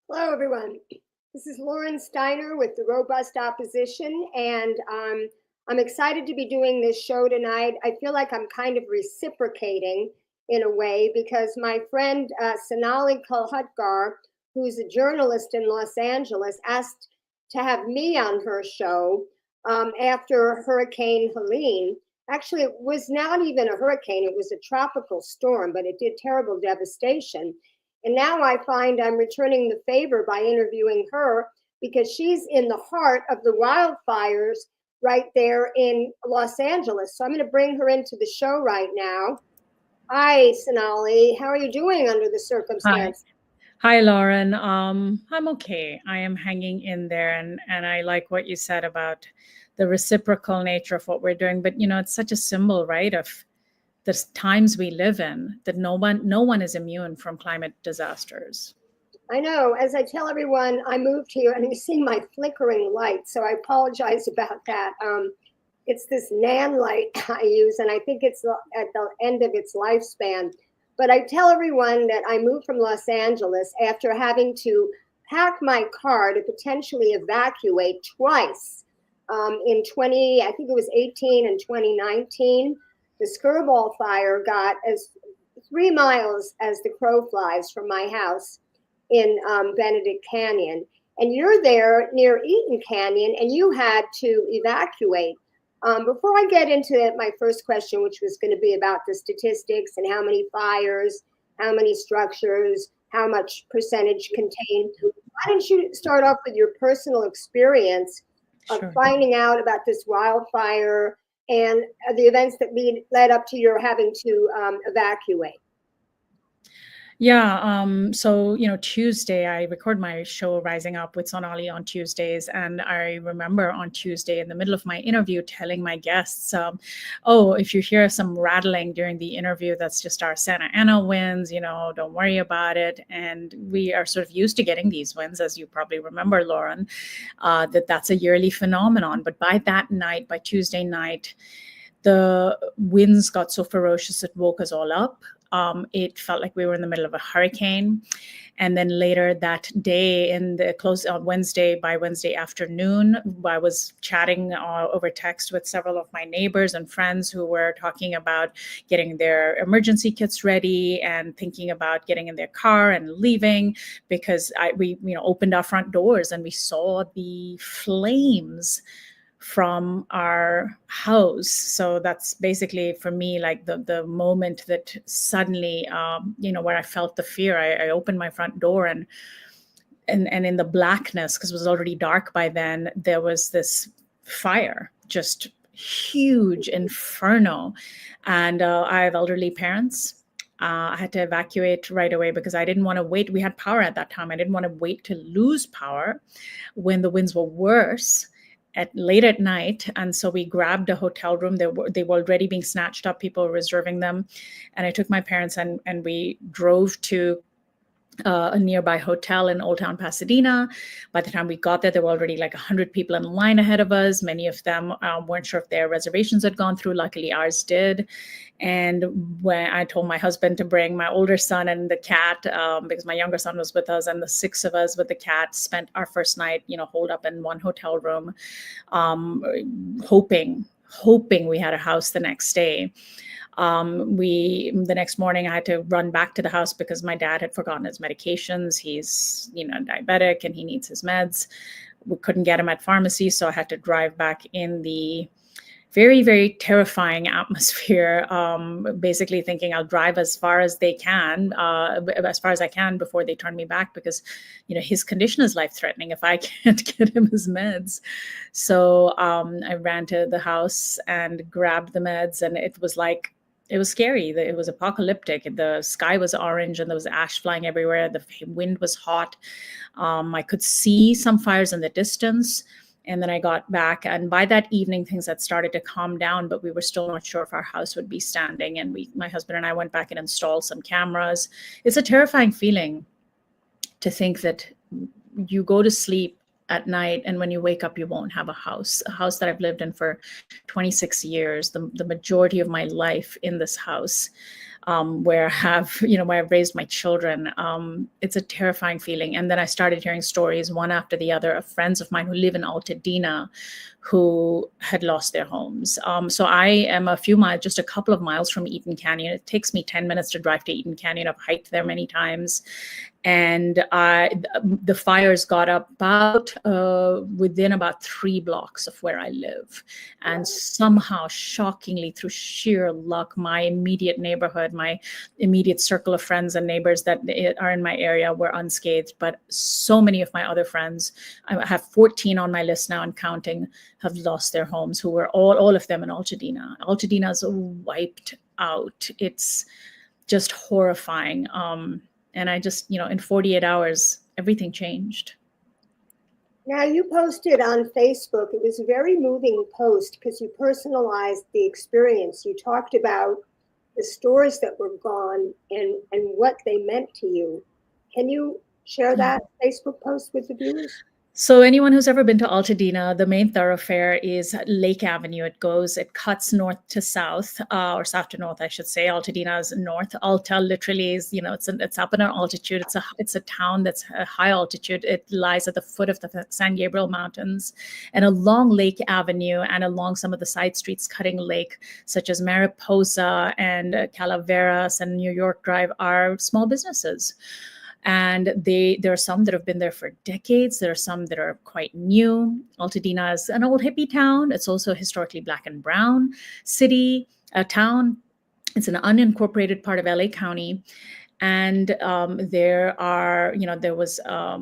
Hello, everyone. This is Lauren Steiner with the Robust Opposition, and I'm excited to be doing this show tonight. I feel like I'm kind of reciprocating in a way because my friend Sonali Kolhatgar, who's a journalist in Los Angeles, asked to have me on her show after Hurricane Helene. Actually, it was not even a hurricane, it was a tropical storm, but it did terrible devastation. And now I find I'm returning the favor by interviewing her because she's in the heart of the wildfires right there in Los Angeles. So I'm going to bring her into the show right now. Hi, Sonali. How are you doing under the Hi. circumstance? Hi, Lauren. I'm okay. I am hanging in there, and I like what you said about the reciprocal nature of what we're doing. But it's such a symbol, right, of the times we live in, that no one is immune from climate disasters. I know, as I tell everyone, I moved here and you see my flickering light, so I apologize about that. It's this Nan light I use, and I think it's at the end of its lifespan. But I tell everyone that I moved from Los Angeles after having to pack my car to potentially evacuate twice in 20, I think it was 18 and 2019. The Skirball fire got as 3 miles as the crow flies from my house in Benedict Canyon. And you're there near Eaton Canyon, and you had to evacuate. Before I get into my first question, which was going to be about the statistics and how many fires, how many structures, how much percentage contained, why don't you start off with your personal experience of Sure. finding out about this wildfire and the events that led up to your having to evacuate? Yeah. So, Tuesday, I record my show Rising Up with Sonali on Tuesdays. And I remember on Tuesday, in the middle of my interview, telling my guests, oh, if you hear some rattling during the interview, that's just our Santa Ana winds, don't worry about it. And we are sort of used to getting these winds, as you probably remember, Lauren, that's a yearly phenomenon. But by that night, by Tuesday night, the winds got so ferocious it woke us all up. It felt like we were in the middle of a hurricane. And then later that day, in the close on Wednesday, by Wednesday afternoon, I was chatting over text with several of my neighbors and friends who were talking about getting their emergency kits ready and thinking about getting in their car and leaving, because we opened our front doors and we saw the flames from our house. So that's basically for me like the moment that suddenly where I felt the fear. I opened my front door, and in the blackness, because it was already dark by then, there was this fire, just huge inferno. And I have elderly parents. I had to evacuate right away because I didn't want to wait. We had power at that time. I didn't want to wait to lose power when the winds were worse at late at night. And so we grabbed a hotel room. They were already being snatched up. People were reserving them. And I took my parents, and we drove to a nearby hotel in Old Town Pasadena. By the time we got there were already like 100 people in line ahead of us. Many of them weren't sure if their reservations had gone through. Luckily, ours did. And when I told my husband to bring my older son and the cat, because my younger son was with us, and the six of us with the cat spent our first night, holed up in one hotel room, hoping we had a house the next day. The next morning I had to run back to the house because my dad had forgotten his medications. He's, diabetic, and he needs his meds. We couldn't get him at pharmacy, so I had to drive back in the very, very terrifying atmosphere, basically thinking I'll drive as far as I can before they turn me back, because, his condition is life-threatening if I can't get him his meds. So I ran to the house and grabbed the meds, and it was scary. It was apocalyptic. The sky was orange and there was ash flying everywhere. The wind was hot. I could see some fires in the distance. And then I got back, and by that evening, things had started to calm down, but we were still not sure if our house would be standing. And my husband and I went back and installed some cameras. It's a terrifying feeling to think that you go to sleep at night, and when you wake up, you won't have a house that I've lived in for 26 years, the majority of my life in this house. where I have, where I've raised my children. It's a terrifying feeling. And then I started hearing stories one after the other of friends of mine who live in Altadena who had lost their homes. So I am just a couple of miles from Eaton Canyon. It takes me 10 minutes to drive to Eaton Canyon. I've hiked there many times. And the fires got about within about 3 blocks of where I live. And somehow, shockingly, through sheer luck, my immediate neighborhood, my immediate circle of friends and neighbors that are in my area were unscathed. But so many of my other friends, I have 14 on my list now and counting, have lost their homes, who were all of them in Altadena. Altadena's wiped out. It's just horrifying. And I just, in 48 hours, everything changed. Now, you posted on Facebook, it was a very moving post because you personalized the experience. You talked about the stores that were gone and what they meant to you. Can you share that Facebook post with the viewers? So anyone who's ever been to Altadena, the main thoroughfare is Lake Avenue. It cuts north to south, or south to north, I should say. Altadena is north. Alta literally is, it's up in an altitude. It's a town that's a high altitude. It lies at the foot of the San Gabriel Mountains. And along Lake Avenue and along some of the side streets cutting lake, such as Mariposa and Calaveras and New York Drive, are small businesses. And there are some that have been there for decades. There are some that are quite new. Altadena is an old hippie town. It's also a historically Black and brown town. It's an unincorporated part of LA County. And there was a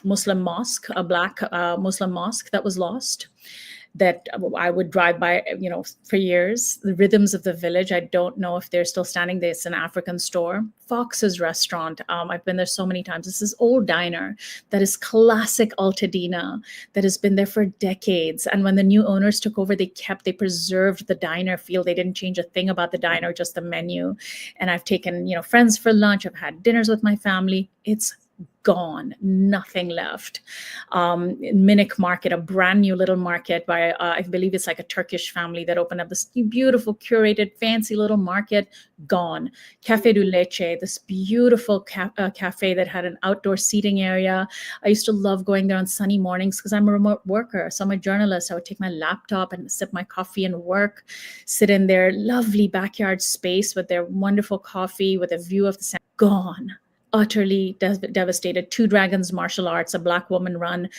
Muslim mosque, a Black Muslim mosque that was lost, that I would drive by, for years. The Rhythms of the Village, I don't know if they're still standing there. It's an African store. Fox's Restaurant, I've been there so many times. This is old diner that is classic Altadena, that has been there for decades. And when the new owners took over, they preserved the diner feel. They didn't change a thing about the diner, just the menu. And I've taken, friends for lunch. I've had dinners with my family. It's gone, nothing left. Minik Market, a brand new little market by, I believe it's like a Turkish family that opened up this beautiful, curated, fancy little market, gone. Café du Leche, this beautiful cafe that had an outdoor seating area. I used to love going there on sunny mornings because I'm a remote worker. So I'm a journalist. I would take my laptop and sip my coffee and work, sit in their lovely backyard space with their wonderful coffee with a view of the sun. Gone. Utterly devastated. Two Dragons Martial Arts, a Black woman run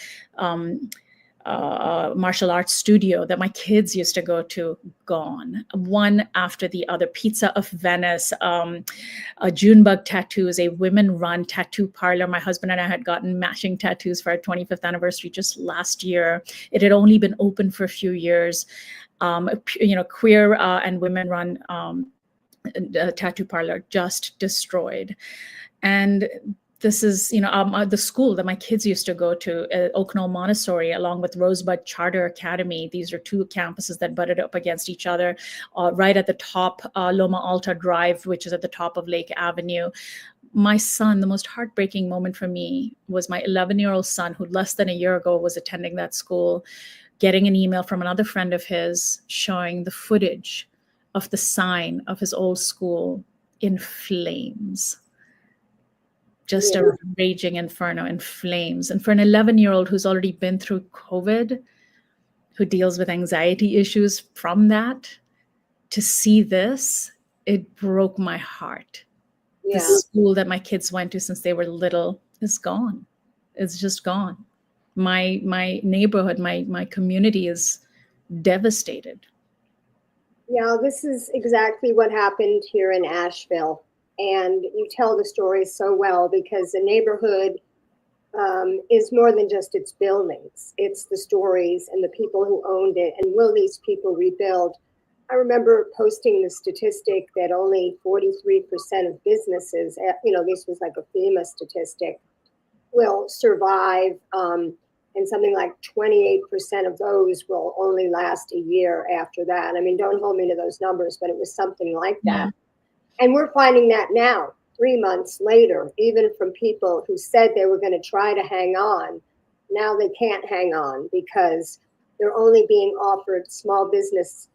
martial arts studio that my kids used to go to, gone. One after the other. Pizza of Venice, Junebug Tattoos, a women run tattoo parlor. My husband and I had gotten matching tattoos for our 25th anniversary just last year. It had only been open for a few years. Queer and women run tattoo parlor, just destroyed. And this is, the school that my kids used to go to, Oak Knoll Montessori, along with Rosebud Charter Academy. These are two campuses that butted up against each other, right at the top, Loma Alta Drive, which is at the top of Lake Avenue. My son, the most heartbreaking moment for me was my 11-year-old son, who less than a year ago was attending that school, getting an email from another friend of his showing the footage of the sign of his old school in flames. Just a raging inferno in flames. And for an 11-year-old who's already been through COVID, who deals with anxiety issues from that, to see this, it broke my heart. Yeah. The school that my kids went to since they were little is gone. It's just gone. My neighborhood, my community is devastated. Yeah, this is exactly what happened here in Asheville. And you tell the story so well because the neighborhood is more than just its buildings. It's the stories and the people who owned it. And will these people rebuild? I remember posting the statistic that only 43% of businesses, this was like a FEMA statistic, will survive. And something like 28% of those will only last a year after that. I mean, don't hold me to those numbers, but it was something like that. Yeah. And we're finding that now, 3 months later, even from people who said they were going to try to hang on. Now they can't hang on because they're only being offered small business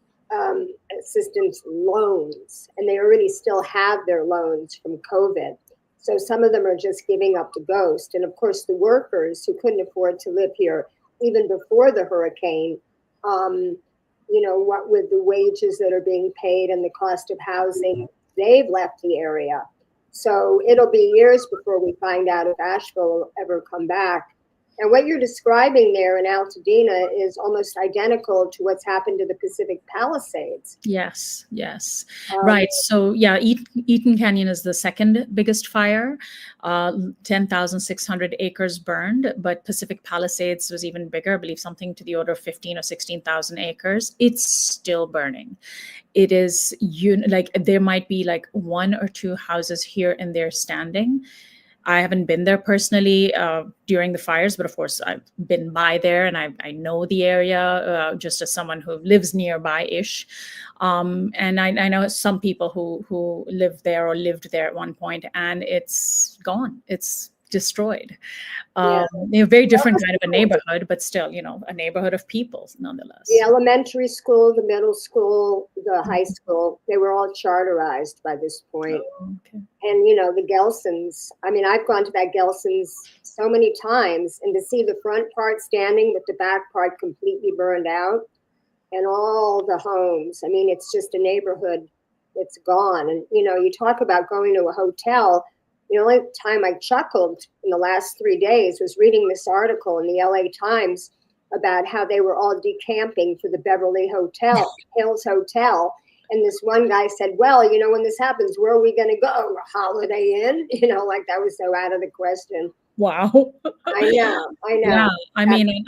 assistance loans, and they already still have their loans from COVID. So some of them are just giving up the ghost. And of course, the workers who couldn't afford to live here even before the hurricane, what with the wages that are being paid and the cost of housing, they've left the area. So it'll be years before we find out if Asheville will ever come back. And what you're describing there in Altadena is almost identical to what's happened to the Pacific Palisades. Yes. Right. So yeah, Eaton Canyon is the second biggest fire, 10,600 acres burned, but Pacific Palisades was even bigger, I believe something to the order of 15 or 16,000 acres. It's still burning. It is like there might be like one or two houses here and there standing. I haven't been there personally during the fires, but of course I've been by there and I know the area just as someone who lives nearby-ish. And I know some people who live there or lived there at one point, and it's gone. It's destroyed. They're a very different kind of a neighborhood, but still, a neighborhood of people nonetheless. The elementary school, the middle school, the high school, they were all charterized by this point. Oh, okay. And, the Gelsons, I've gone to that Gelsons so many times, and to see the front part standing with the back part completely burned out and all the homes. It's just a neighborhood that's gone. And, you talk about going to a hotel. The only time I chuckled in the last 3 days was reading this article in the LA Times about how they were all decamping for the Beverly Hills Hotel. And this one guy said, well, when this happens, where are we going to go? A Holiday Inn? Like that was so out of the question. Wow. I know. Yeah,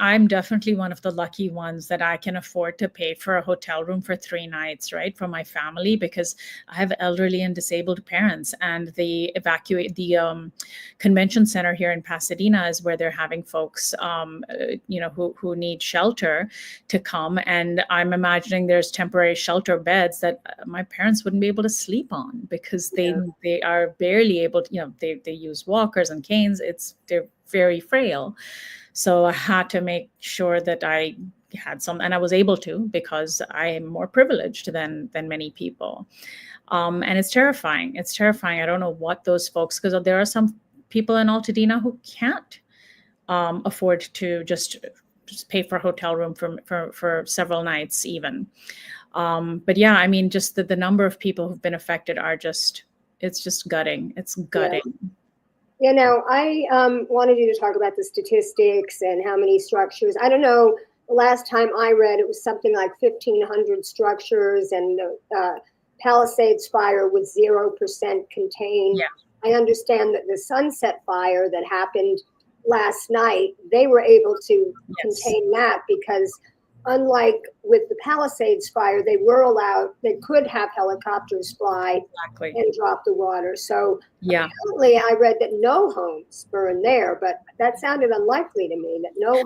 I'm definitely one of the lucky ones that I can afford to pay for a hotel room for 3 nights, right, for my family, because I have elderly and disabled parents, and the convention center here in Pasadena is where they're having folks, who need shelter to come, and I'm imagining there's temporary shelter beds that my parents wouldn't be able to sleep on because they are barely able to, they use walkers and canes. They're very frail. So I had to make sure that I had some, and I was able to because I am more privileged than many people. And it's terrifying. It's terrifying. I don't know what those folks, because there are some people in Altadena who can't afford to just pay for a hotel room for several nights even. But yeah, just the number of people who've been affected it's just gutting. It's gutting. Yeah. I wanted you to talk about the statistics and how many structures. I don't know. The last time I read, it was something like 1,500 structures, and the Palisades fire was 0% contained. Yeah. I understand that the Sunset fire that happened last night, they were able to contain that because, unlike with the Palisades fire, they could have helicopters fly and drop the water. So apparently I read that no homes burned there, but that sounded unlikely to me, that no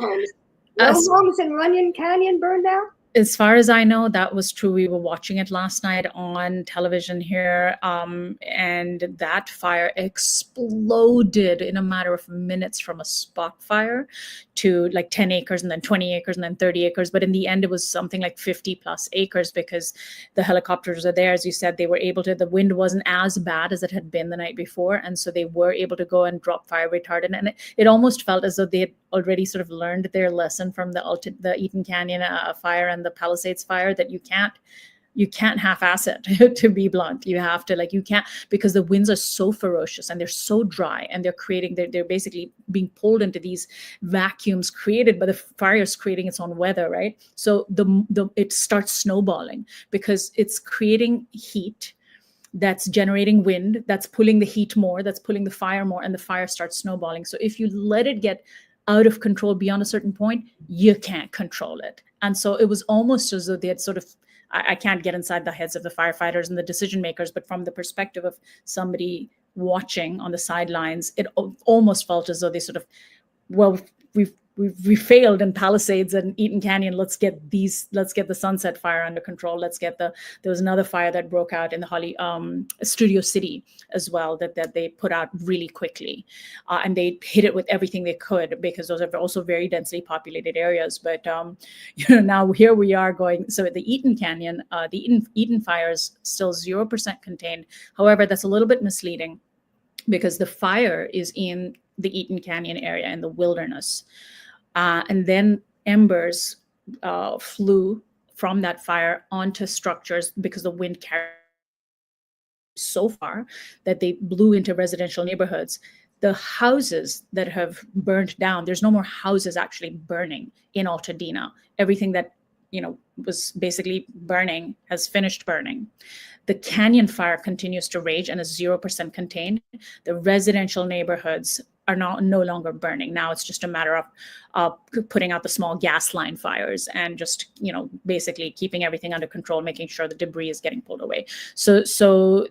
homes in Runyon Canyon burned out. As far as I know, that was true. We were watching it last night on television here, and that fire exploded in a matter of minutes from a spot fire to like 10 acres and then 20 acres and then 30 acres. But in the end, it was something like 50 plus acres because the helicopters are there. As you said, they were able to, the wind wasn't as bad as it had been the night before. And so they were able to go and drop fire retardant. And it almost felt as though they had already sort of learned their lesson from the Eaton Canyon fire and the Palisades fire, that you can't half-ass it. To be blunt, you have to, you can't, because the winds are so ferocious and they're so dry, and they're basically being pulled into these vacuums created by the fires, creating its own weather, right? So it starts snowballing because it's creating heat that's generating wind, that's pulling the heat more, that's pulling the fire more, and the fire starts snowballing. So if you let it get out of control beyond a certain point, you can't control it. And so it was almost as though they had sort of, I can't get inside the heads of the firefighters and the decision makers, but from the perspective of somebody watching on the sidelines, it almost felt as though they sort of, well, we've we failed in Palisades and Eaton Canyon. Let's get the Sunset Fire under control. There was another fire that broke out in the Studio City as well that they put out really quickly, and they hit it with everything they could, because those are also very densely populated areas. But now here we are going. So at the Eaton Canyon, the Eaton fire is still 0% contained. However, that's a little bit misleading, because the fire is in the Eaton Canyon area in the wilderness. And then embers flew from that fire onto structures, because the wind carried so far that they blew into residential neighborhoods. The houses that have burned down, there's no more houses actually burning in Altadena. Everything that was basically burning has finished burning. The canyon fire continues to rage and is 0% contained. The residential neighborhoods are no longer burning. Now it's just a matter of putting out the small gas line fires and just basically keeping everything under control, making sure the debris is getting pulled away. So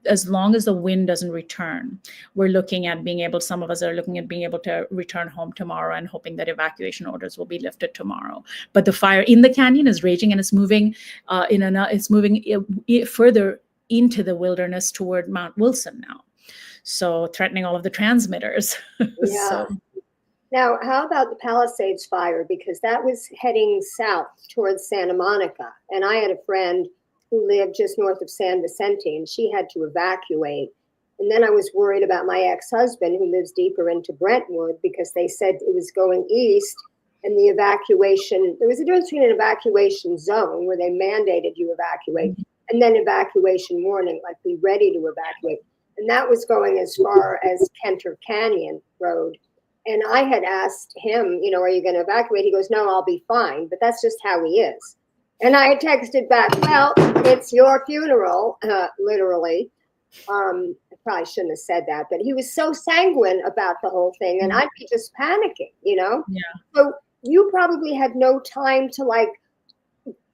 as long as the wind doesn't return, some of us are looking at being able to return home tomorrow and hoping that evacuation orders will be lifted tomorrow. But the fire in the canyon is raging, and it's moving further into the wilderness toward Mount Wilson now. So threatening all of the transmitters. Yeah. So. Now, how about the Palisades fire? Because that was heading south towards Santa Monica. And I had a friend who lived just north of San Vicente, and she had to evacuate. And then I was worried about my ex-husband, who lives deeper into Brentwood, because they said it was going east, and the evacuation, there was a difference between an evacuation zone where they mandated you evacuate, and then evacuation warning, like be ready to evacuate. And that was going as far as Kenter Canyon Road. And I had asked him, are you going to evacuate? He goes, no, I'll be fine. But that's just how he is. And I texted back, well, it's your funeral, literally. I probably shouldn't have said that, but he was so sanguine about the whole thing, and I'd be just panicking, Yeah. So you probably had no time to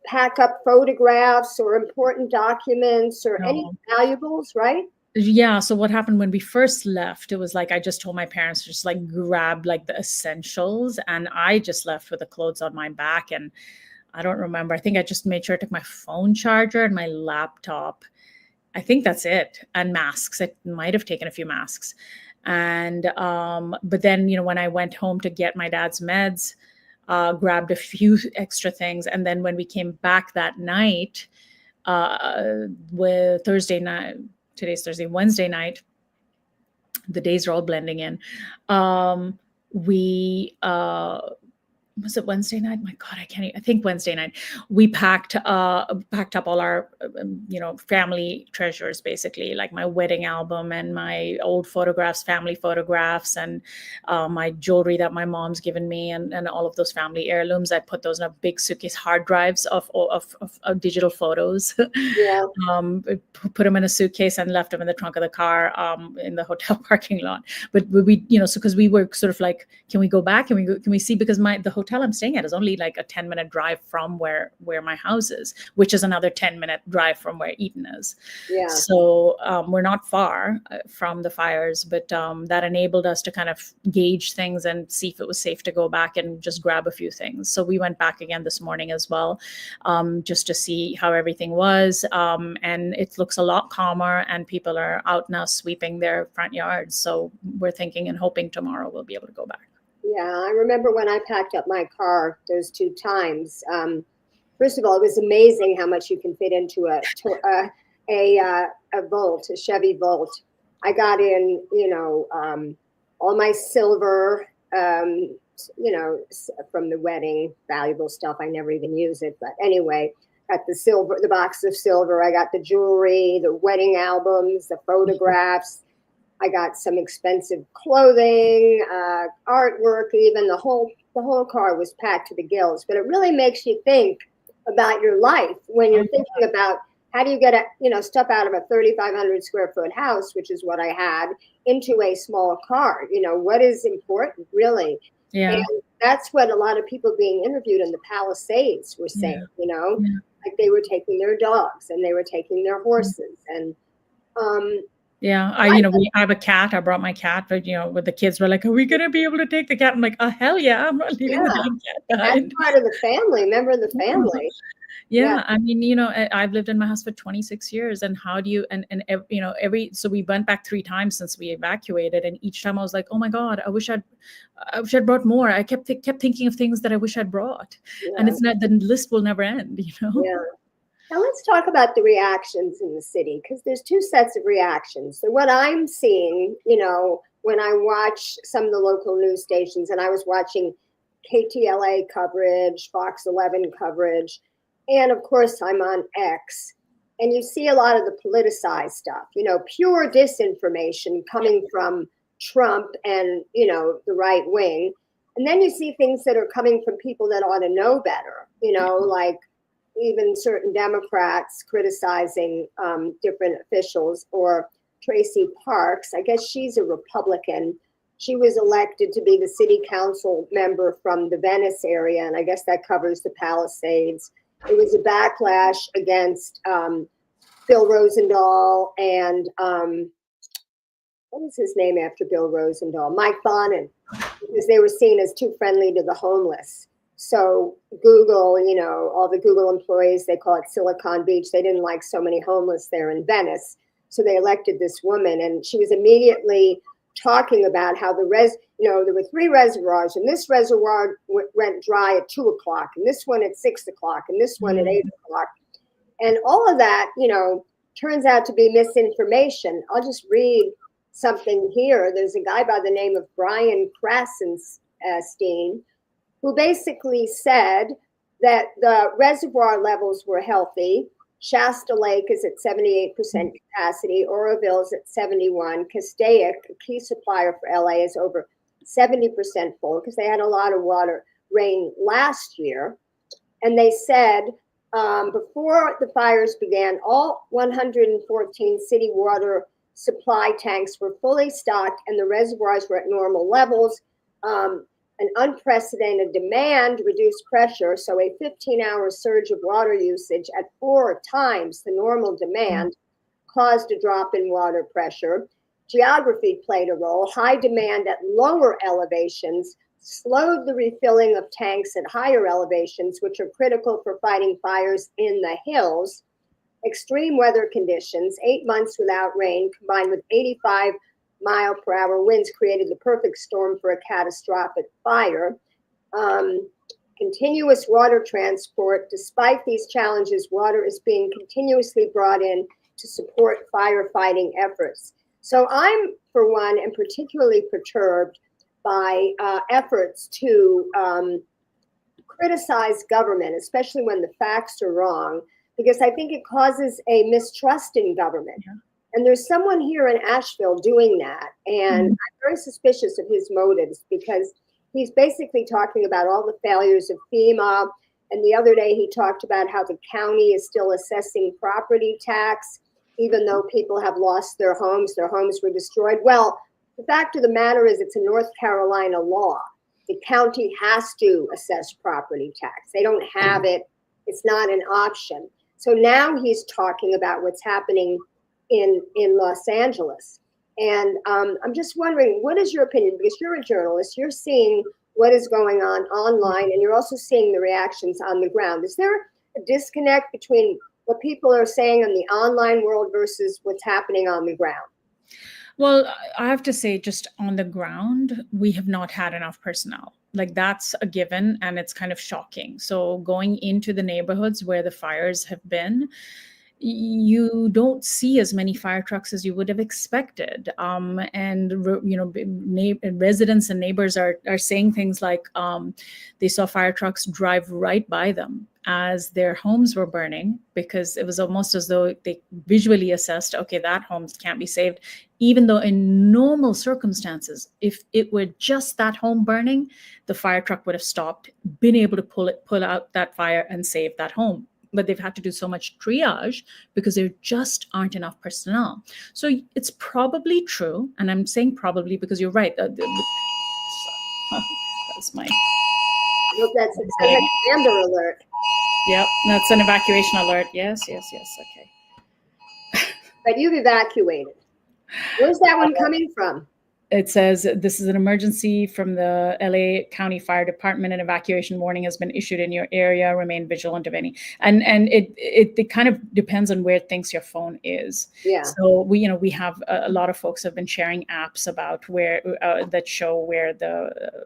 pack up photographs or important documents or any valuables, right? Yeah. So what happened when we first left, it was I just told my parents to just grab the essentials, and I just left with the clothes on my back, and I don't remember. I think I just made sure I took my phone charger and my laptop. I think that's it. And masks. I might have taken a few masks. And but then, when I went home to get my dad's meds, grabbed a few extra things. And then when we came back that night, with Thursday night, today's Thursday, Wednesday night, the days are all blending in. We was it Wednesday night? My God, I think Wednesday night. We packed up all our, family treasures, basically, like my wedding album and my old photographs, family photographs, and my jewelry that my mom's given me, and all of those family heirlooms. I put those in a big suitcase, hard drives of digital photos. Yeah. Put them in a suitcase and left them in the trunk of the car in the hotel parking lot. But we, so because we were sort of can we go back? Can we see? Because the hotel I'm staying at is only a 10-minute drive from where my house is, which is another 10-minute drive from where Eaton is. Yeah. So we're not far from the fires, but that enabled us to kind of gauge things and see if it was safe to go back and just grab a few things. So we went back again this morning as well, just to see how everything was. And it looks a lot calmer, and people are out now sweeping their front yards. So we're thinking and hoping tomorrow we'll be able to go back. Yeah, I remember when I packed up my car those 2 times. First of all, it was amazing how much you can fit into a Volt, a Chevy Volt. I got in, all my silver, from the wedding, valuable stuff. I never even use it, but anyway, got the box of silver. I got the jewelry, the wedding albums, the photographs. I got some expensive clothing, artwork, even the whole car was packed to the gills. But it really makes you think about your life when you're thinking about how do you get stuff out of a 3,500 square foot house, which is what I had, into a small car. What is important, really? Yeah. And that's what a lot of people being interviewed in the Palisades were saying. Like they were taking their dogs and they were taking their horses, and Yeah, I have a cat. I brought my cat, but with the kids were like, "Are we gonna be able to take the cat?" I'm like, "Oh hell yeah, I'm not leaving the Yeah, damn cat that's behind." part of the family, member of the family. Yeah. Yeah, I mean, I've lived in my house for 26 years, and how do you every so we went back 3 times since we evacuated, and each time I was like, "Oh my God, I wish I'd brought more." I kept thinking of things that I wish I'd brought, and Yeah. it's not the list will never end, Yeah. Now let's talk about the reactions in the city, because there's two sets of reactions. So what I'm seeing, when I watch some of the local news stations, and I was watching KTLA coverage, Fox 11 coverage, and of course I'm on X, and you see a lot of the politicized stuff, pure disinformation coming from Trump and, the right wing. And then you see things that are coming from people that ought to know better, like even certain Democrats criticizing different officials, or Tracy Parks. I guess she's a Republican. She was elected to be the city council member from the Venice area, and I guess that covers the Palisades. It was a backlash against Bill Rosendahl and what was his name after Bill Rosendahl? Mike Bonin, because they were seen as too friendly to the homeless. So Google, all the Google employees, they call it Silicon Beach. They didn't like so many homeless there in Venice. So they elected this woman, and she was immediately talking about how there were 3 reservoirs, and this reservoir went dry at 2:00, and this one at 6:00, and this one at 8:00. And all of that, turns out to be misinformation. I'll just read something here. There's a guy by the name of Brian Krasenstein, who basically said that the reservoir levels were healthy. Shasta Lake is at 78% capacity. Oroville's at 71. Castaic, a key supplier for LA, is over 70% full because they had a lot of rain last year. And they said before the fires began, all 114 city water supply tanks were fully stocked and the reservoirs were at normal levels. An unprecedented demand reduced pressure, so a 15-hour surge of water usage at 4 times the normal demand caused a drop in water pressure. Geography played a role. High demand at lower elevations slowed the refilling of tanks at higher elevations, which are critical for fighting fires in the hills. Extreme weather conditions, 8 months without rain, combined with 85-mile-per-hour winds, created the perfect storm for a catastrophic fire. Continuous water transport. Despite these challenges, water is being continuously brought in to support firefighting efforts. So I'm, for one, am particularly perturbed by efforts to criticize government, especially when the facts are wrong, because I think it causes a mistrust in government. Yeah. And there's someone here in Asheville doing that. And I'm very suspicious of his motives, because he's basically talking about all the failures of FEMA. And the other day he talked about how the county is still assessing property tax, even though people have lost their homes were destroyed. Well, the fact of the matter is it's a North Carolina law. The county has to assess property tax. They don't have it. It's not an option. So now he's talking about what's happening in Los Angeles. And I'm just wondering, what is your opinion? Because you're a journalist, you're seeing what is going on online, and you're also seeing the reactions on the ground. Is there a disconnect between what people are saying in the online world versus what's happening on the ground? Well, I have to say, just on the ground, we have not had enough personnel. Like, that's a given, and it's kind of shocking. So going into the neighborhoods where the fires have been, you don't see as many fire trucks as you would have expected. Residents and neighbors are saying things like they saw fire trucks drive right by them as their homes were burning, because it was almost as though they visually assessed, okay, that home can't be saved, even though in normal circumstances, if it were just that home burning, the fire truck would have stopped, been able to pull out that fire and save that home. But they've had to do so much triage because there just aren't enough personnel. So it's probably true, and I'm saying probably because you're right. That's my. I hope that's an Amber Alert. Yep, that's an evacuation alert. Yes. Okay. But you've evacuated. Where's that one coming from? It says this is an emergency from the LA County Fire Department. An evacuation warning has been issued in your area. Remain vigilant of any. And it kind of depends on where thinks your phone is. Yeah. So we have a lot of folks have been sharing apps about where that show where the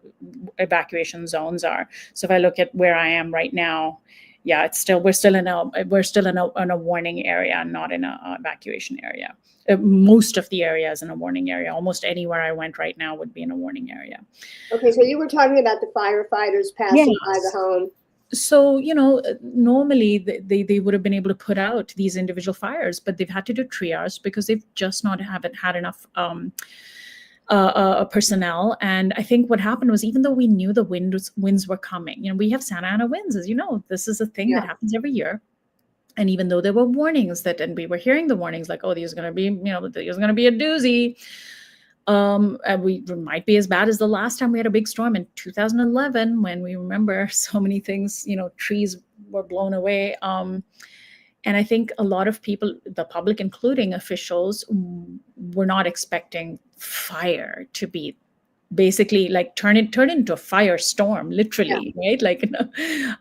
evacuation zones are. So if I look at where I am right now, yeah, we're still in a warning area, not in a evacuation area. Most of the area is in a warning area. Almost anywhere I went right now would be in a warning area. Okay, so you were talking about the firefighters passing by the home. So, normally they would have been able to put out these individual fires, but they've had to do triage because they've just haven't had enough personnel. And I think what happened was, even though we knew the winds were coming, we have Santa Ana winds, as you know, this is a thing that happens every year. And even though there were warnings and we were hearing the warnings like, oh, there's going to be, there's going to be a doozy. We might be as bad as the last time we had a big storm in 2011, when we remember so many things, trees were blown away. And I think a lot of people, the public, including officials, were not expecting fire to be basically like turn into a firestorm, literally, right? Like,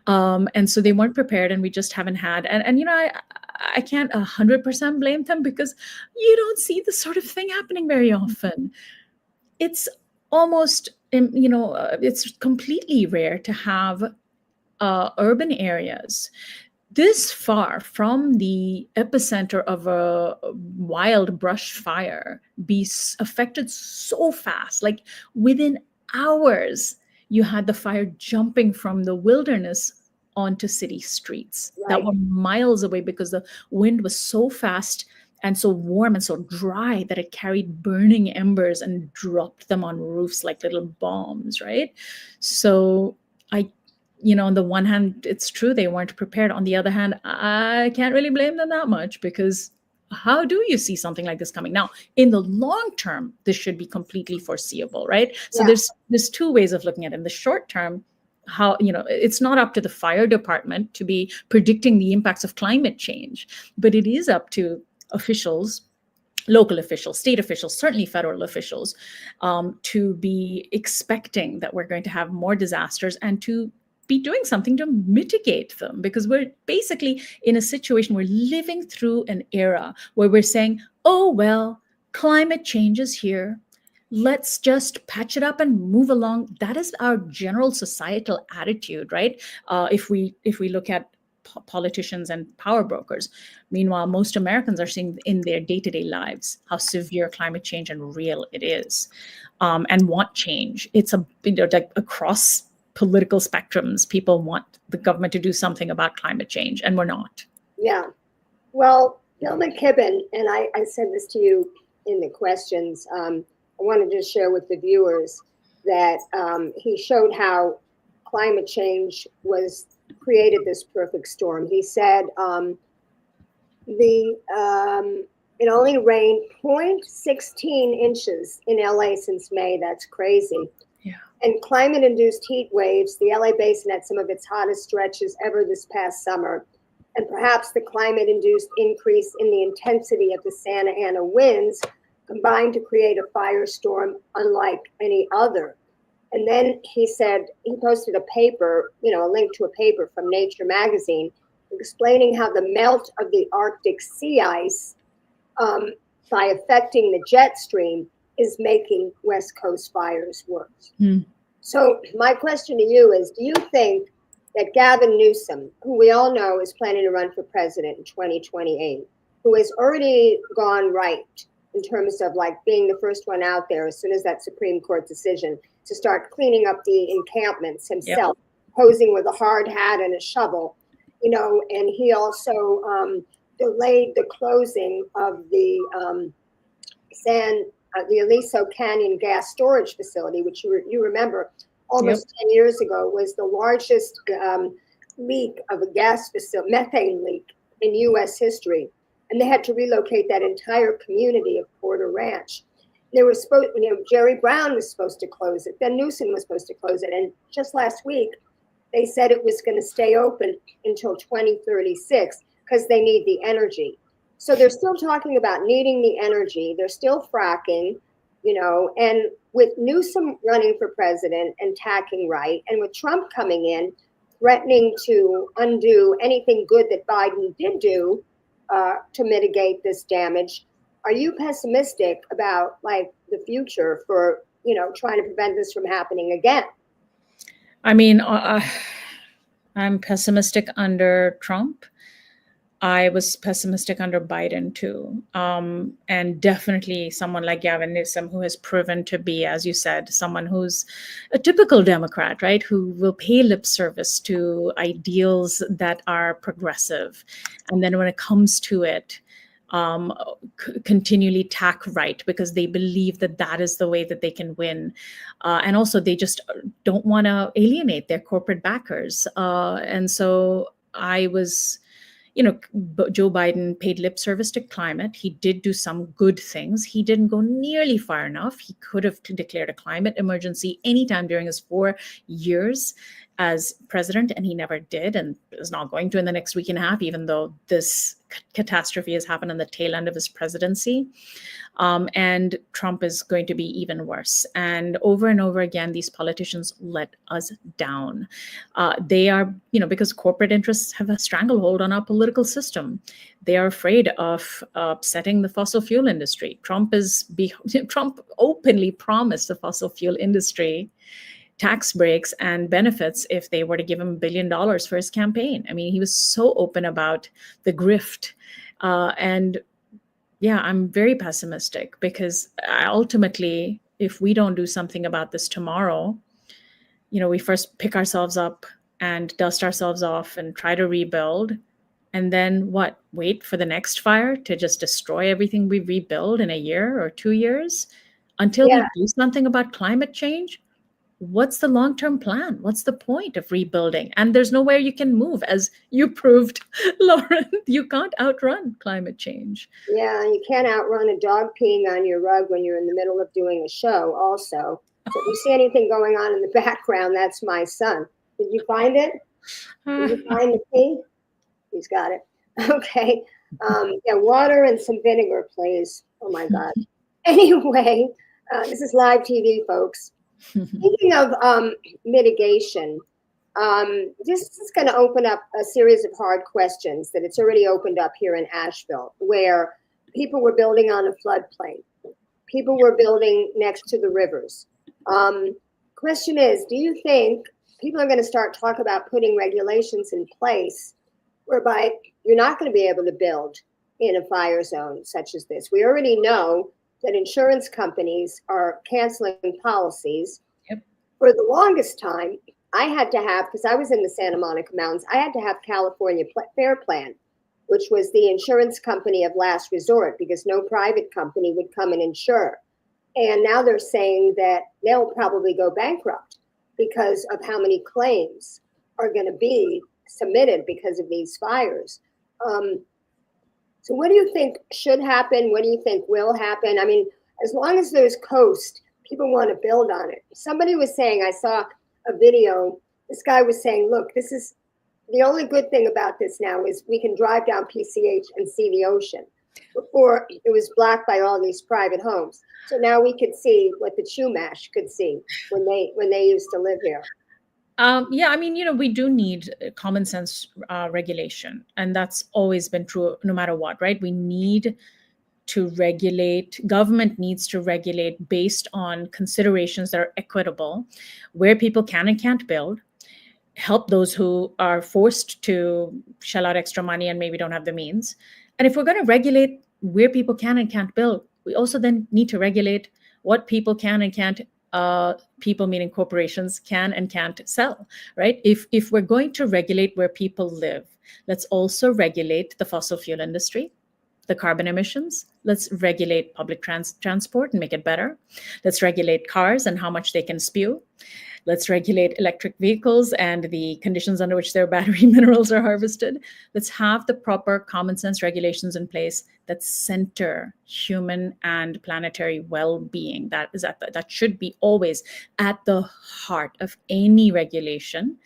and so they weren't prepared, and we just haven't had. And I can't 100% blame them, because you don't see this sort of thing happening very often. It's almost, it's completely rare to have urban areas this far from the epicenter of a wild brush fire be affected so fast. Like within hours, you had the fire jumping from the wilderness onto city streets that were miles away, because the wind was so fast and so warm and so dry that it carried burning embers and dropped them on roofs like little bombs, right? So on the one hand, it's true they weren't prepared. On the other hand, I can't really blame them that much, because how do you see something like this coming? Now, in the long term, this should be completely foreseeable, right? So there's two ways of looking at it. In the short term, how, it's not up to the fire department to be predicting the impacts of climate change, but it is up to officials, local officials, state officials, certainly federal officials, to be expecting that we're going to have more disasters and to be doing something to mitigate them, because we're basically in a situation, we're living through an era where we're saying, oh, well, climate change is here. Let's just patch it up and move along. That is our general societal attitude, right? If we look at politicians and power brokers. Meanwhile, most Americans are seeing in their day-to-day lives how severe climate change and real it is, and want change. It's like across political spectrums, people want the government to do something about climate change, and we're not. Yeah. Well, Bill McKibben, and I said this to you in the questions, I wanted to share with the viewers that he showed how climate change created this perfect storm. He said it only rained 0.16 inches in LA since May. That's crazy. Yeah. And climate-induced heat waves, the LA basin had some of its hottest stretches ever this past summer. And perhaps the climate-induced increase in the intensity of the Santa Ana winds combined to create a firestorm unlike any other. And then he said, he posted a paper, a link to a paper from Nature magazine, explaining how the melt of the Arctic sea ice, by affecting the jet stream, is making West Coast fires worse. So my question to you is, do you think that Gavin Newsom, who we all know is planning to run for president in 2028, who has already gone right in terms of like being the first one out there as soon as that Supreme Court decision to start cleaning up the encampments himself, posing with a hard hat and a shovel, and he also delayed the closing of the the Aliso Canyon gas storage facility, which you remember almost 10 years ago was the largest leak of a gas facility, methane leak in U.S. history. And they had to relocate that entire community of Porter Ranch. They were supposed, Jerry Brown was supposed to close it. Then Newsom was supposed to close it. And just last week, they said it was going to stay open until 2036 because they need the energy. So they're still talking about needing the energy. They're still fracking, and with Newsom running for president and tacking right, and with Trump coming in, threatening to undo anything good that Biden did do to mitigate this damage. Are you pessimistic about like the future for, trying to prevent this from happening again? I mean, I'm pessimistic under Trump. I was pessimistic under Biden too. And definitely someone like Gavin Newsom, who has proven to be, as you said, someone who's a typical Democrat, right? Who will pay lip service to ideals that are progressive. And then when it comes to it, continually tack right because they believe that that is the way that they can win. And also, they just don't want to alienate their corporate backers. And so I was Joe Biden paid lip service to climate. He did do some good things. He didn't go nearly far enough. He could have declared a climate emergency anytime during his 4 years as president, and he never did, and is not going to in the next week and a half, even though this catastrophe has happened on the tail end of his presidency. And Trump is going to be even worse. And over again, these politicians let us down. They are, because corporate interests have a stranglehold on our political system. They are afraid of upsetting the fossil fuel industry. Trump openly promised the fossil fuel industry tax breaks and benefits if they were to give him $1 billion for his campaign. I mean, he was so open about the grift. And yeah, I'm very pessimistic because ultimately, if we don't do something about this tomorrow, we first pick ourselves up and dust ourselves off and try to rebuild. And then what? Wait for the next fire to just destroy everything we rebuild in a year or 2 years until we do something about climate change? What's the long-term plan? What's the point of rebuilding? And there's nowhere you can move, as you proved, Lauren. You can't outrun climate change. Yeah, you can't outrun a dog peeing on your rug when you're in the middle of doing a show also. So if you see anything going on in the background, that's my son. Did you find it? Did you find the pee? He's got it. Okay. Yeah, water and some vinegar, please. Oh my God. Anyway, this is live TV, folks. Speaking of mitigation, this is going to open up a series of hard questions that it's already opened up here in Asheville, where people were building on a floodplain. People were building next to the rivers. Question is, do you think people are going to start talking about putting regulations in place whereby you're not going to be able to build in a fire zone such as this? We already know that insurance companies are canceling policies. Yep. For the longest time, I had to have, because I was in the Santa Monica Mountains, I had to have California Fair Plan, which was the insurance company of last resort, because no private company would come and insure. And now they're saying that they'll probably go bankrupt because of how many claims are going to be submitted because of these fires. So what do you think should happen? What do you think will happen? I mean, as long as there's coast, people want to build on it. Somebody was saying, I saw a video, this guy was saying, look, this is the only good thing about this now is we can drive down PCH and see the ocean. Before, it was blocked by all these private homes. So now we could see what the Chumash could see when they used to live here. Yeah, I mean, we do need common sense regulation, and that's always been true no matter what, right? We need to regulate, government needs to regulate based on considerations that are equitable, where people can and can't build, help those who are forced to shell out extra money and maybe don't have the means. And if we're going to regulate where people can and can't build, we also then need to regulate what people can and can't, people meaning corporations, can and can't sell, right? If we're going to regulate where people live, let's also regulate the fossil fuel industry, the carbon emissions. Let's regulate public transport and make it better. Let's regulate cars and how much they can spew. Let's regulate electric vehicles and the conditions under which their battery minerals are harvested. Let's have the proper common sense regulations in place that center human and planetary well-being. That should be always at the heart of any regulation.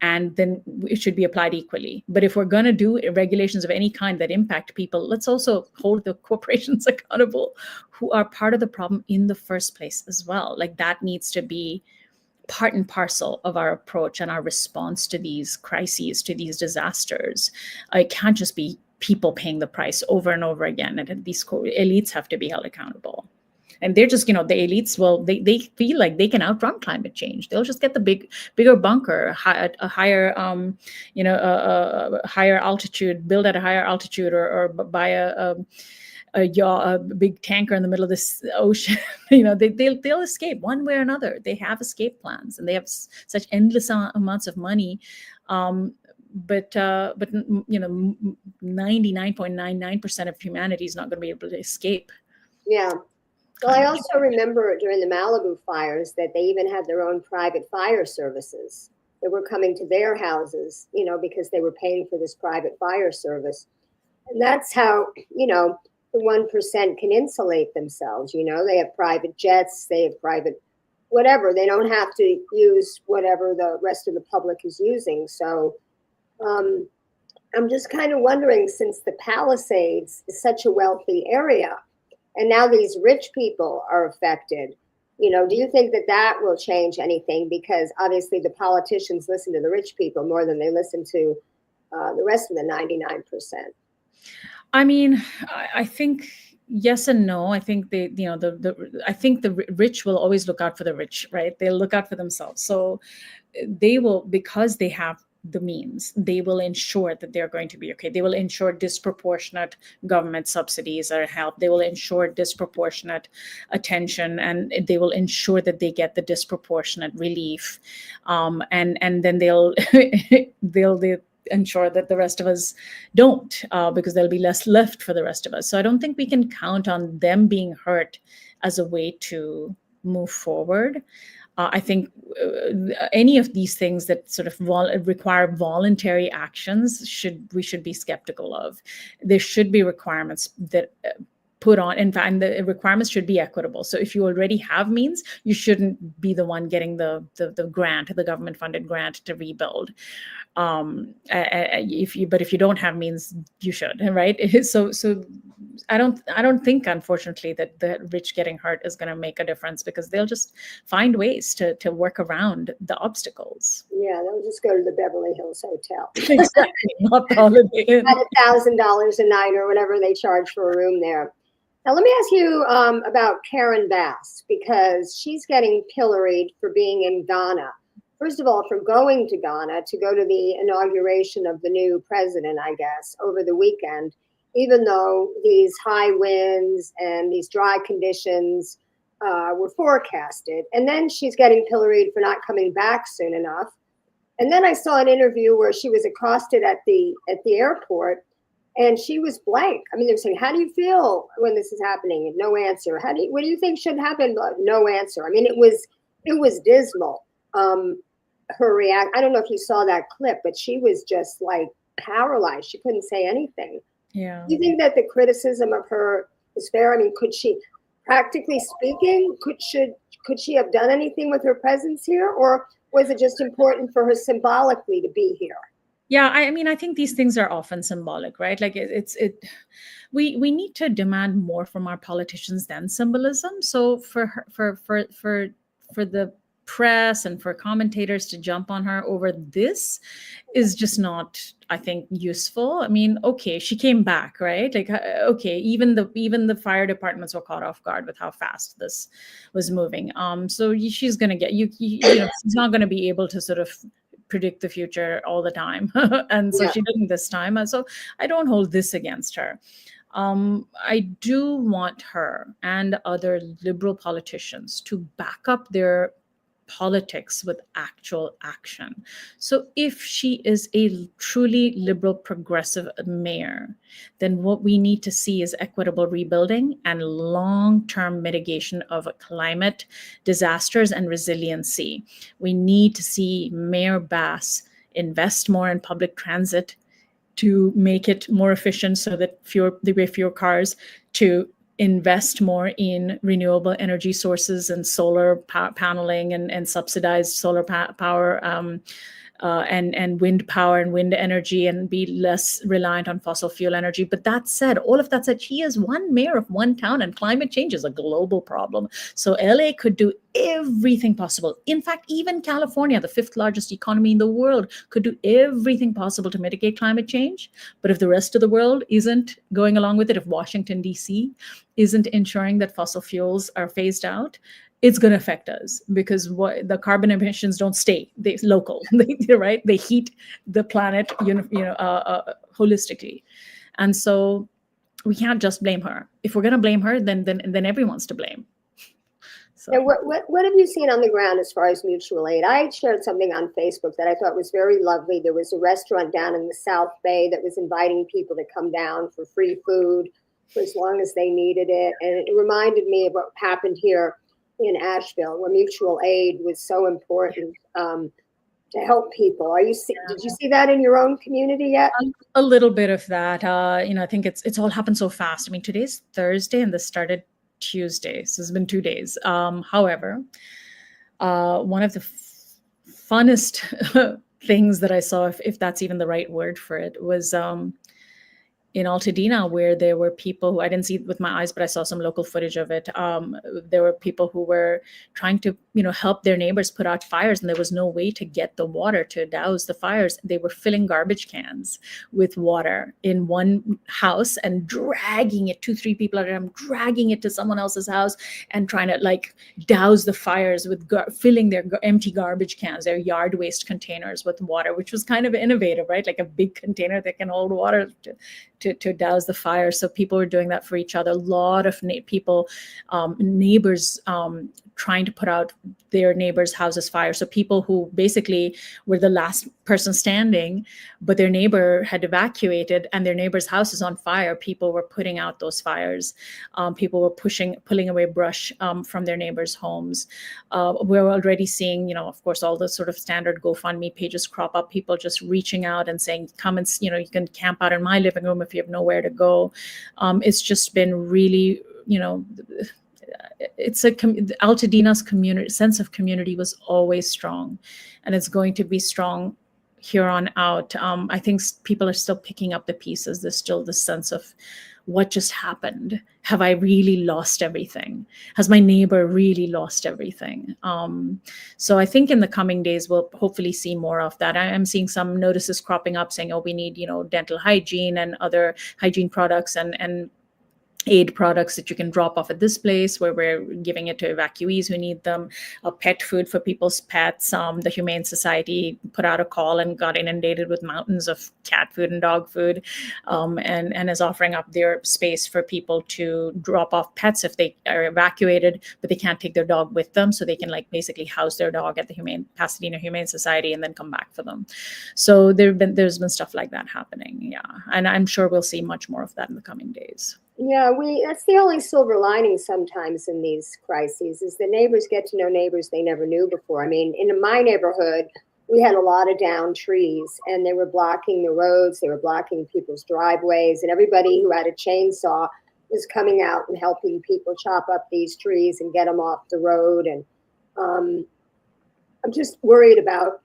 and then it should be applied equally. But if we're going to do regulations of any kind that impact people, let's also hold the corporations accountable who are part of the problem in the first place as well. Like that needs to be part and parcel of our approach and our response to these crises, to these disasters. It can't just be people paying the price over and over again, and these elites have to be held accountable. And they're just, the elites, well, they feel like they can outrun climate change. They'll just get the bigger bunker, a higher, higher altitude, build at a higher altitude, or buy a big tanker in the middle of this ocean. They'll escape one way or another. They have escape plans, and they have such endless amounts of money. But 99.99% of humanity is not going to be able to escape. Yeah. Well, I also remember during the Malibu fires that they even had their own private fire services that were coming to their houses, because they were paying for this private fire service. And that's how, the 1% can insulate themselves. They have private jets, they have private whatever. They don't have to use whatever the rest of the public is using. So I'm just kind of wondering, since the Palisades is such a wealthy area, and now these rich people are affected, do you think that will change anything? Because obviously the politicians listen to the rich people more than they listen to the rest of the 99%. I mean, I think yes and no. I think I think the rich will always look out for the rich, right? They'll look out for themselves. So they will, because they have the means, they will ensure that they're going to be okay. They will ensure disproportionate government subsidies or help. They will ensure disproportionate attention, and they will ensure that they get the disproportionate relief. And then they'll ensure that the rest of us don't, because there'll be less left for the rest of us. So I don't think we can count on them being hurt as a way to move forward. I think any of these things that sort of require voluntary actions we should be skeptical of. There should be requirements that put on, in fact, and the requirements should be equitable. So if you already have means, you shouldn't be the one getting the grant, the government funded grant to rebuild. If you don't have means, you should, right? So I don't think, unfortunately, that the rich getting hurt is going to make a difference, because they'll just find ways to work around the obstacles. Yeah, they'll just go to the Beverly Hills Hotel. Exactly, not the Holiday Inn. At $1,000 a night or whatever they charge for a room there. Now, let me ask you about Karen Bass, because she's getting pilloried for being in Ghana. First of all, for going to Ghana to go to the inauguration of the new president, I guess, over the weekend, even though these high winds and these dry conditions were forecasted. And then she's getting pilloried for not coming back soon enough. And then I saw an interview where she was accosted at the airport, and she was blank. I mean, they were saying, "How do you feel when this is happening?" No answer. What do you think should happen? No answer. I mean, it was dismal. Her react. I don't know if you saw that clip, but she was just like paralyzed. She couldn't say anything. Yeah. Do you think that the criticism of her is fair? I mean, could she, practically speaking, could she have done anything with her presence here, or was it just important for her symbolically to be here? Yeah, I mean, I think these things are often symbolic, right? Like we need to demand more from our politicians than symbolism. So for the press and for commentators to jump on her over this is just not, I think, useful. I mean, okay, she came back, right? Like, okay, even the fire departments were caught off guard with how fast this was moving. So she's gonna get she's not gonna be able to sort of predict the future all the time. And so she didn't this time. So I don't hold this against her. I do want her and other liberal politicians to back up their politics with actual action. So if she is a truly liberal progressive mayor, then what we need to see is equitable rebuilding and long-term mitigation of climate disasters and resiliency. We need to see Mayor Bass invest more in public transit to make it more efficient so that there be fewer cars, to invest more in renewable energy sources and solar paneling and subsidized solar power and wind power and wind energy and be less reliant on fossil fuel energy. But that said, all of that said, he is one mayor of one town, and climate change is a global problem. So LA could do everything possible. In fact, even California, the fifth largest economy in the world, could do everything possible to mitigate climate change. But if the rest of the world isn't going along with it, if Washington, D.C. isn't ensuring that fossil fuels are phased out, it's going to affect us, because what the carbon emissions don't stay they local. Right, they heat the planet holistically. And so we can't just blame her. If we're going to blame her, then everyone's to blame. So and what have you seen on the ground as far as mutual aid? I shared something on Facebook that I thought was very lovely. There was a restaurant down in the South Bay that was inviting people to come down for free food for as long as they needed it. And it reminded me of what happened here in Asheville, where mutual aid was so important to help people. Did you see that in your own community yet? A little bit of that. I think it's all happened so fast. I mean, today's Thursday and this started Tuesday, so it's been 2 days. However, one of the funnest things that I saw, if that's even the right word for it, was in Altadena, where there were people who I didn't see with my eyes, but I saw some local footage of it. There were people who were trying to, help their neighbors put out fires, and there was no way to get the water to douse the fires. They were filling garbage cans with water in one house and dragging it, 2-3 people at a time, dragging it to someone else's house and trying to douse the fires with filling their empty garbage cans, their yard waste containers with water, which was kind of innovative, right? Like a big container that can hold water to douse the fire. So people were doing that for each other. A lot of neighbors trying to put out their neighbors' houses fire. So people who basically were the last person standing, but their neighbor had evacuated and their neighbor's house is on fire, people were putting out those fires. People were pulling away brush from their neighbors' homes. We're already seeing, of course, all the sort of standard GoFundMe pages crop up, people just reaching out and saying, come and, you can camp out in my living room if you have nowhere to go. It's just been really, Altadena's community sense of community was always strong, and it's going to be strong here on out. I think people are still picking up the pieces. There's still this sense of what just happened. Have I really lost everything? Has my neighbor really lost everything? So I think in the coming days, we'll hopefully see more of that. I am seeing some notices cropping up saying, we need, dental hygiene and other hygiene products and aid products that you can drop off at this place, where we're giving it to evacuees who need them. Pet food for people's pets. The Humane Society put out a call and got inundated with mountains of cat food and dog food, and is offering up their space for people to drop off pets if they are evacuated, but they can't take their dog with them, so they can basically house their dog at the Pasadena Humane Society and then come back for them. So there's been stuff like that happening, yeah, and I'm sure we'll see much more of that in the coming days. Yeah, that's the only silver lining sometimes in these crises, is the neighbors get to know neighbors they never knew before. I mean, in my neighborhood, we had a lot of downed trees, and they were blocking the roads, they were blocking people's driveways, and everybody who had a chainsaw was coming out and helping people chop up these trees and get them off the road. And I'm just worried about,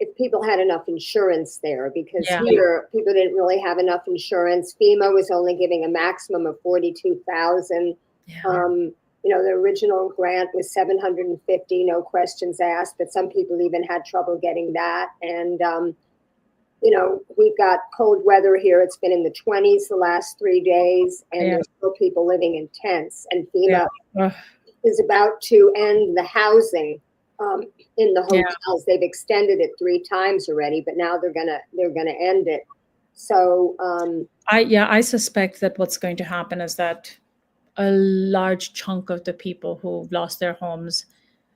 if people had enough insurance there, because here people didn't really have enough insurance. FEMA was only giving a maximum of $42,000. The original grant was $750, no questions asked, but some people even had trouble getting that. And, we've got cold weather here. It's been in the 20s the last 3 days, and there's still people living in tents. And FEMA is about to end the housing in the hotels. They've extended it 3 times already, but now they're gonna end it. So I suspect that what's going to happen is that a large chunk of the people who've lost their homes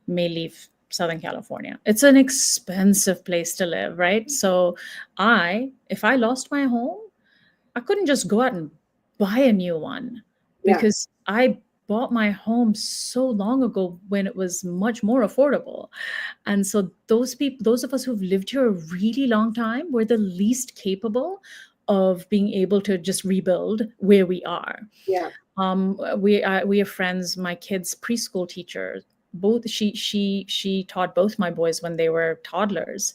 may leave Southern California. It's an expensive place to live, right? So if I lost my home, I couldn't just go out and buy a new one, because I bought my home so long ago when it was much more affordable. And so those of us who've lived here a really long time, we're the least capable of being able to just rebuild where we are. Yeah. We have friends, my kids' preschool teacher both she taught both my boys when they were toddlers.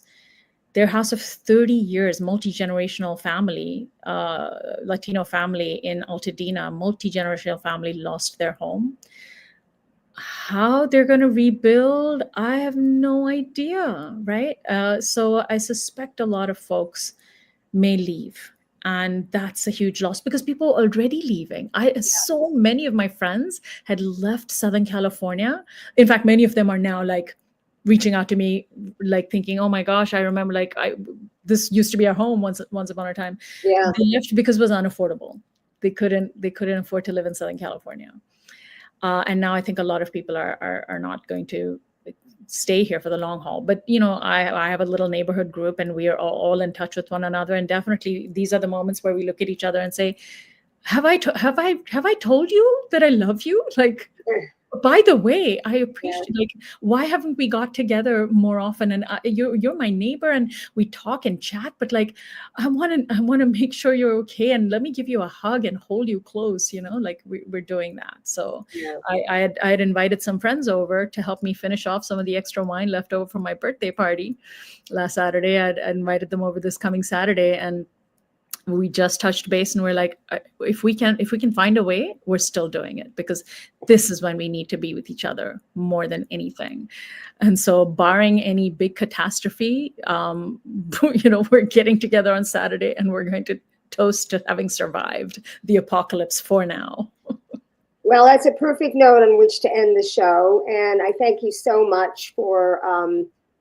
Their house of 30 years, multi-generational family, Latino family in Altadena, multi-generational family lost their home. How they're going to rebuild, I have no idea, right? So I suspect a lot of folks may leave. And that's a huge loss because people are already leaving. So many of my friends had left Southern California. In fact, many of them are now like reaching out to me, like thinking, "Oh my gosh, I remember like this used to be our home once upon a time." Yeah. They left because it was unaffordable. They couldn't afford to live in Southern California. And now I think a lot of people are not going to stay here for the long haul. But I have a little neighborhood group, and we are all in touch with one another. And definitely, these are the moments where we look at each other and say, "Have I told you that I love you?" Like, by the way, I appreciate, like, why haven't we got together more often? And you're my neighbor, and we talk and chat. But like, I want to make sure you're okay, and let me give you a hug and hold you close. Like we're doing that. So I had invited some friends over to help me finish off some of the extra wine left over from my birthday party last Saturday. I'd invited them over this coming Saturday, and we just touched base, and we're like, if we can find a way, we're still doing it, because this is when we need to be with each other more than anything. And so, barring any big catastrophe, we're getting together on Saturday, and we're going to toast to having survived the apocalypse for now. Well, that's a perfect note on which to end the show. And I thank you so much for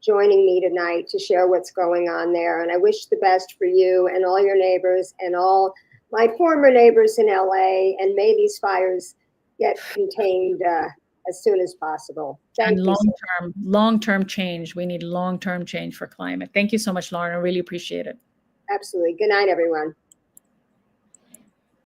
joining me tonight to share what's going on there. And I wish the best for you and all your neighbors and all my former neighbors in LA. And may these fires get contained as soon as possible. Thank you. Long-term change. We need long-term change for climate. Thank you so much, Lauren. I really appreciate it. Absolutely. Good night, everyone.